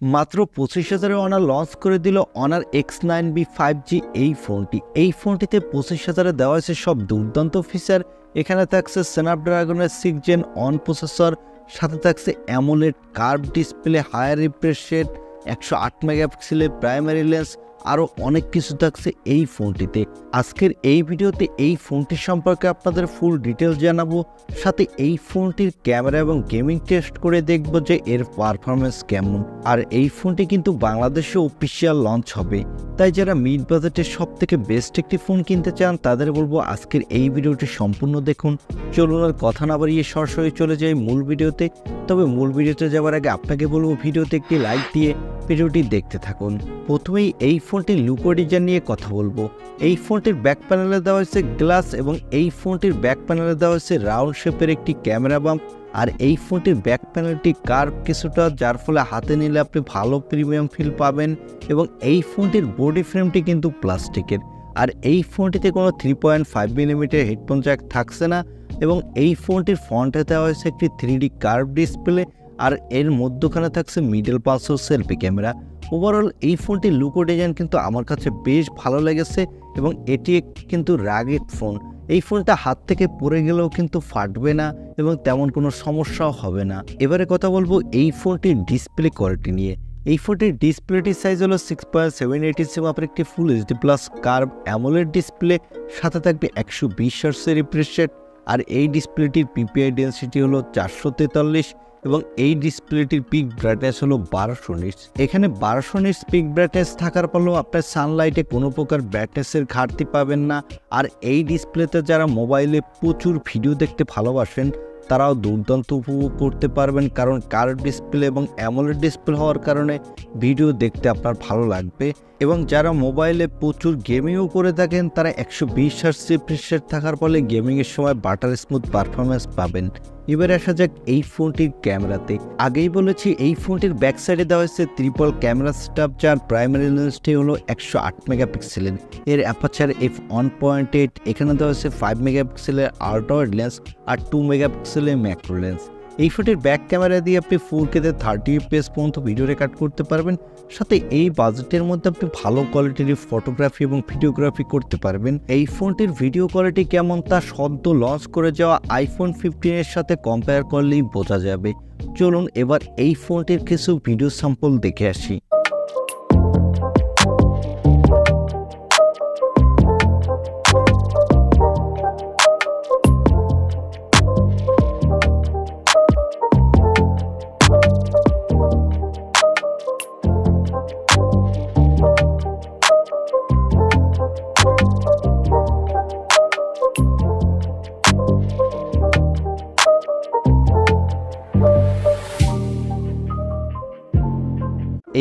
মাত্র 25,000-এ honour launch করে দিল অনার X9b 5G এই ফোনটি। এই ফোনটিতে 25,000-এ দেওয়া হয়েছে সব দুর্দান্ত ফিচার। এখানে থাকছে স্ন্যাপড্রাগনের 6 Gen অন প্রসেসর, সাথে থাকছে AMOLED curve display, higher refresh rate, 108 মেগাপিক্সেলের প্রাইমারি লেন্স, আরও অনেক কিছু থাকছে এই ফোনটিতে। আজকের এই ভিডিওতে এই ফোনটি সম্পর্কে আপনাদের ফুল ডিটেলস জানাবো, সাথে এই ফোনটির ক্যামেরা এবং গেমিং টেস্ট করে দেখব যে এর পারফরমেন্স কেমন। আর এই ফোনটি কিন্তু বাংলাদেশে অফিসিয়াল লঞ্চ হবে, তাই যারা মিড বাজেটের সব থেকে বেস্ট একটি ফোন কিনতে চান তাদের বলবো আজকের এই ভিডিওটি সম্পূর্ণ দেখুন। চলুন আর কথা না বাড়িয়ে সরাসরি চলে যাই মূল ভিডিওতে। তবে মূল ভিডিওতে যাওয়ার আগে আপনাকে বলবো ভিডিওতে একটি লাইক দিয়ে ভিডিওটি দেখতে থাকুন। প্রথমেই এই ফোনটির লুক ও ডিজাইন নিয়ে কথা বলবো। এই ফোনটির ব্যাক প্যানেলে দেওয়া হয়েছে গ্লাস এবং এই ফোনটির ব্যাক প্যানেলে দেওয়া হয়েছে রাউন্ড শেপের একটি ক্যামেরা বাম্প। আর এই ফোনটির ব্যাক প্যানেলটি কার্ভ কিছুটা, যার ফলে হাতে নিলে আপনি ভালো প্রিমিয়াম ফিল পাবেন। এবং এই ফোনটির বডি ফ্রেমটি কিন্তু প্লাস্টিকের। আর এই ফোনটিতে কোনো 3.5mm হেডফোন জ্যাক থাকছে না। এবং এই ফোনটির ফ্রন্টে দেওয়া হয়েছে একটি 3D কার্ভ ডিসপ্লে, আর এর মধ্যখানে থাকছে মিডল পালসের সেলফি ক্যামেরা। ওভারঅল এই ফোনটির লুক ও ডিজাইন কিন্তু আমার কাছে বেশ ভালো লেগেছে এবং এটি কিন্তু রাগেড ফোন। এই ফোনটা হাত থেকে পড়ে গেলেও কিন্তু ফাটবে না এবং তেমন কোনো সমস্যাও হবে না। এবারে কথা বলবো এই ফোনটির ডিসপ্লে কোয়ালিটি নিয়ে। এই ফোনটির ডিসপ্লেটির সাইজ হলো 6.780 মাপের একটি full HD plus curve AMOLED display, সাথে থাকবে 120 হার্টজের রিফ্রেশ রেট। আর এই ডিসপ্লেটির পিপিআই ডেনসিটি হলো 443 এবং এই ডিসপ্লেটির পিক ব্রাইটনেস হলো 1200 নিটস। এখানে 1200 নিটস পিক ব্রাইটনেস থাকার পরেও আপনার সানলাইটে কোনো প্রকার ব্রাইটনেসের ঘাটতি পাবেন না। আর এই ডিসপ্লেতে যারা মোবাইলে প্রচুর ভিডিও দেখতে ভালোবাসেন তারাও দুর্দান্ত উপভোগ করতে পারবেন, কারণ কার্ভ ডিসপ্লে এবং অ্যামোলেড ডিসপ্লে হওয়ার কারণে ভিডিও দেখতে আপনার ভালো লাগবে। এবং যারা মোবাইলে প্রচুর গেমিংও করে থাকেন তারা 120 হার্টজ রিফ্রেশ রেট থাকার ফলে গেমিংয়ের সময় বাটার স্মুথ পারফরমেন্স পাবেন। এবার আসা যাক এই ফোনটির ক্যামেরাতে। আগেই বলেছি এই ফোনটির ব্যাক সাইডে দেওয়া হয়েছে ট্রিপল ক্যামেরা সেটআপ, যার প্রাইমারি লেন্সটি হলো 108 মেগাপিক্সেলের। এর অ্যাপারচার f1.8। এখানে দেওয়া হয়েছে 5 মেগাপিক্সেলের আল্ট্রা লেন্স আর 2 মেগাপিক্সেলের ম্যাক্রো লেন্স। এই ফোনটির ব্যাক ক্যামেরা দিয়ে আপনি 4K-তে 30 FPS পর্যন্ত ভিডিও রেকর্ড করতে পারবেন। সাথে এই বাজেটের মধ্যে আপনি ভালো কোয়ালিটির ফটোগ্রাফি এবং ভিডিওগ্রাফি করতে পারবেন। এই ফোনটির ভিডিও কোয়ালিটি কেমন তা সদ্য লঞ্চ করে যাওয়া iPhone 15-এর সাথে কম্পেয়ার করলেই বোঝা যাবে। চলুন এবার এই ফোনটির কিছু ভিডিও স্যাম্পল দেখে আসি।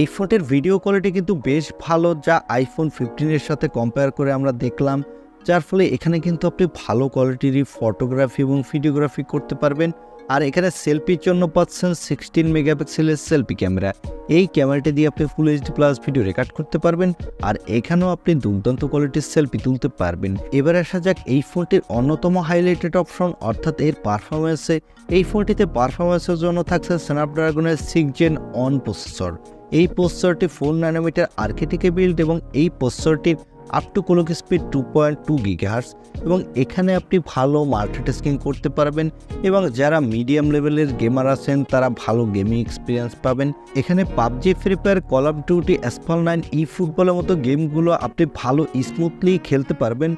এই ফোনটির ভিডিও কোয়ালিটি কিন্তু বেশ ভালো, যা iPhone 15-এর সাথে কম্পেয়ার করে আমরা দেখলাম, যার ফলে এখানে কিন্তু আপনি ভালো কোয়ালিটির ফটোগ্রাফি এবং ভিডিওগ্রাফি করতে পারবেন। আর এখানে সেলফির জন্য পাচ্ছেন 16 মেগাপিক্সেলের সেলফি ক্যামেরা। এই ক্যামেরাটি দিয়ে আপনি full HD plus video record করতে পারবেন, আর এখানেও আপনি দুর্দান্ত কোয়ালিটির সেলফি তুলতে পারবেন। এবার আসা যাক এই ফোনটির অন্যতম হাইলাইটেড অপশন অর্থাৎ এর পারফরমেন্সে। এই ফোনটিতে পারফরমেন্সের জন্য থাকছে স্ন্যাপড্রাগনের 6 Gen অন প্রসেসর। এই প্রসেসরটি 4 ন্যানোমিটার আর্কিটেক্টে বিল্ড এবং এই প্রসেসরটির up to clock speed 2.2 GHz এবং এখানে আপনি ভালো মাল্টিটাস্কিং করতে পারবেন। এবং যারা মিডিয়াম লেভেলের গেমার আছেন তারা ভালো গেমিং এক্সপিরিয়েন্স পাবেন। এখানে PUBG, free fire, call of duty, asphalt 9, ফুটবলের মতো গেমগুলো আপনি ভালো স্মুথলি খেলতে পারবেন।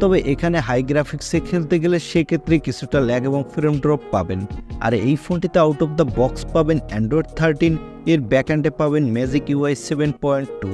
তবে এখানে হাই গ্রাফিক্সে খেলতে গেলে সেক্ষেত্রে কিছুটা ল্যাগ এবং ফ্রেম ড্রপ পাবেন। আর এই ফোনটিতে আউট অফ দ্য বক্স পাবেন Android 13, এর ব্যাকএন্ডে পাবেন ম্যাজিক UI 7.2।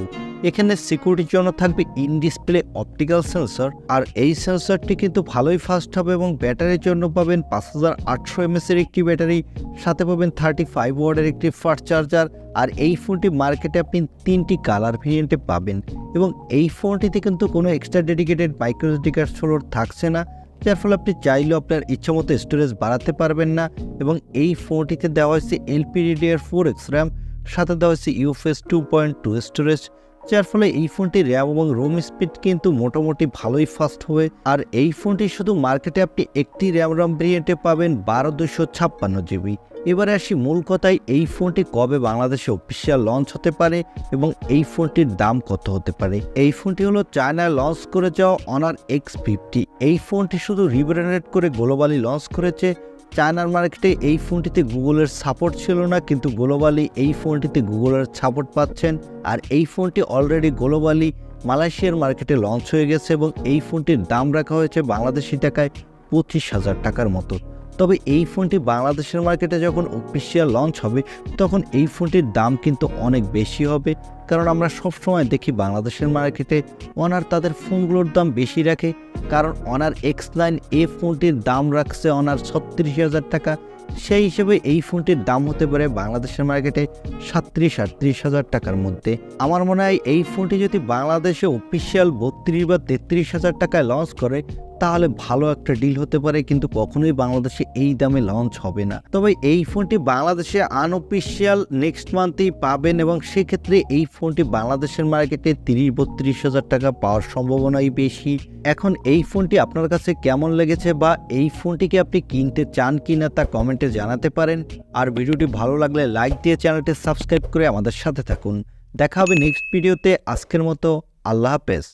এখানে সিকিউরিটির জন্য থাকবে ইন ডিসপ্লে অপটিক্যাল সেন্সর, আর এই সেন্সরটি কিন্তু ভালোই ফাস্ট হবে। এবং ব্যাটারির জন্য পাবেন 5800 mAh এর একটি ব্যাটারি, সাথে পাবেন 35 ওয়াটের একটি ফাস্ট চার্জার। আর এই ফোনটি মার্কেটে আপনি 3টি কালার ভেরিয়েন্টে পাবেন। এবং এই ফোনটিতে কিন্তু কোনো extra dedicated micro SD card slot থাকছে না, যার ফলে আপনি চাইলেও আপনার ইচ্ছামতো স্টোরেজ বাড়াতে পারবেন না। এবং এই ফোনটিতে দেওয়া হয়েছে LPDDR4X RAM, সাথে দেওয়া হয়েছে UFS 2.2 স্টোরেজ। যার ফলে এই ফোনটির র্যাম এবং রোম স্পিড কিন্তু মোটামুটি ভালোই ফাস্ট হবে। আর এই ফোনটি শুধু মার্কেটে আপনি একটি র্যাম ভেরিয়েন্টে পাবেন 12/256 GB। এবারে আসি মূল কথায়, এই ফোনটি কবে বাংলাদেশে অফিসিয়াল লঞ্চ হতে পারে এবং এই ফোনটির দাম কত হতে পারে। এই ফোনটি হলো চায়নায় লঞ্চ করে যাওয়া অনার X50। এই ফোনটি শুধু রিব্র্যান্ডেড করে গ্লোবালি লঞ্চ করেছে। চায়নার মার্কেটে এই ফোনটিতে গুগলের সাপোর্ট ছিল না, কিন্তু গ্লোবালি এই ফোনটিতে গুগলের সাপোর্ট পাচ্ছেন। আর এই ফোনটি অলরেডি গ্লোবালি মালয়েশিয়ার মার্কেটে লঞ্চ হয়ে গেছে এবং এই ফোনটির দাম রাখা হয়েছে বাংলাদেশি টাকায় 25,000 টাকার মতো। তবে এই ফোনটি বাংলাদেশের মার্কেটে যখন অফিসিয়াল লঞ্চ হবে তখন এই ফোনটির দাম কিন্তু অনেক বেশি হবে, কারণ আমরা সবসময় দেখি বাংলাদেশের মার্কেটে অনার তাদের ফোনগুলোর দাম বেশি রাখে। কারণ অনার X9a ফোনটির দাম রাখছে অনার 36,000 টাকা, সেই হিসেবে এই ফোনটির দাম হতে পারে বাংলাদেশের মার্কেটে 37-38,000 টাকার মধ্যে। আমার মনে হয় এই ফোনটি যদি বাংলাদেশে অফিসিয়াল 32 বা 33,000 টাকায় লঞ্চ করে তাহলে ভালো একটা ডিল হতে পারে, কিন্তু কখনোই বাংলাদেশে এই দামে লঞ্চ হবে না। তবে এই ফোনটি বাংলাদেশে আনঅফিসিয়াল নেক্সট মান্থেই পাবেন এবং সেক্ষেত্রে এই ফোনটি বাংলাদেশের মার্কেটে 30-32,000 টাকা পাওয়ার সম্ভাবনাই বেশি। এখন এই ফোনটি আপনার কাছে কেমন লেগেছে বা এই ফোনটিকে আপনি কিনতে চান কিনা তা কমেন্টে জানাতে পারেন। আর ভিডিওটি ভালো লাগলে লাইক দিয়ে চ্যানেলটি সাবস্ক্রাইব করে আমাদের সাথে থাকুন। দেখা হবে নেক্সট ভিডিওতে। আজকের মতো আল্লাহ হাফেজ।